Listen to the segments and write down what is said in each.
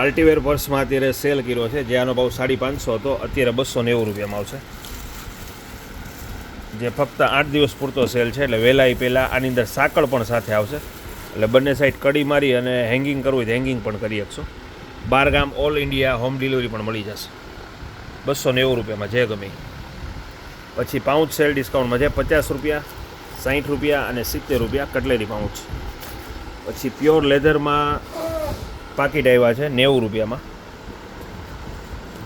Partywear પર્સમાં અત્યારે cell કર્યો છે, જે આનો ભાવ 550 હતો, અત્યારે 290 રૂપિયામાં આવશે. જે ફક્ત 8 દિવસ પૂરતો સેલ છે, એટલે વહેલા પહેલાં આની અંદર સાંકળ પણ સાથે આવશે, એટલે બંને સાઈડ કડી મારી અને હેંગિંગ કરવું હોય તો હેંગિંગ પણ કરી શકશો. 12 ગામ ઓલ ઇન્ડિયા હોમ ડિલિવરી પણ મળી જશે 290 રૂપિયામાં, જે ગમે. પછી પાઉચ સેલ ડિસ્કાઉન્ટમાં છે 50 રૂપિયા, 60 રૂપિયા અને 70 રૂપિયા કટલેરી પાઉચ. પછી પ્યોર લેધરમાં પાકીટ આવ્યા છે 90 રૂપિયામાં,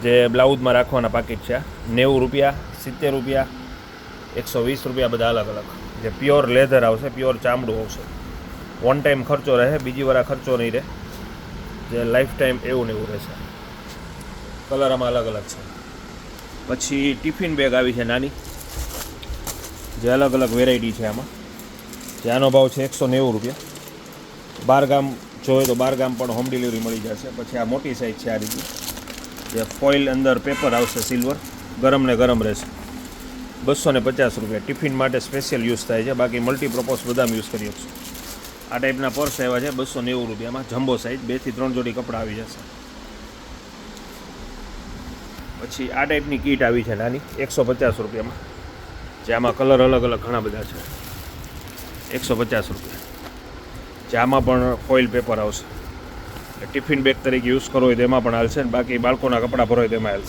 જે બ્લાઉઝમાં રાખવાના પાકીટ છે. 90 રૂપિયા, 70 રૂપિયા, 120 રૂપિયા, બધા અલગ અલગ. જે પ્યોર લેધર આવશે, પ્યોર ચામડું આવશે. વન ટાઈમ ખર્ચો રહે, બીજી વાર ખર્ચો નહીં રહે, જે લાઈફ ટાઈમ એવું ને એવું રહેશે. કલર આમાં અલગ અલગ છે. પછી ટિફિન બેગ આવી છે નાની, જે અલગ અલગ વેરાયટી છે આમાં, જે આનો ભાવ છે 190 રૂપિયા. 12 ગામ જોઈએ તો 12 ગામ પણ હોમ ડિલિવરી મળી જશે. પછી આ મોટી સાઇઝ છે, આ રીતની, જે ફોઇલ અંદર પેપર આવશે સિલ્વર, ગરમ ને ગરમ રહેશે. 250 રૂપિયા. ટિફિન માટે સ્પેશિયલ યુઝ થાય છે, બાકી મલ્ટીપર્પઝ બધામાં યુઝ કરી શકશો. આ ટાઈપના પર્સ આવ્યા છે 290 રૂપિયામાં, જમ્બો સાઇઝ, 2 થી 3 જોડી કપડાં આવી જશે. પછી આ ટાઈપની કીટ આવી છે નાની, 150 રૂપિયામાં, જે આમાં કલર અલગ અલગ ઘણા બધા છે. 150 રૂપિયા. જે આમાં પણ ફોઇલ પેપર આવશે. ટિફિન બેગ તરીકે યુઝ કરવો હોય તો એમાં પણ હાલશે, બાકી બાળકોના કપડાં ભરો હોય તો એમાં હાલશે.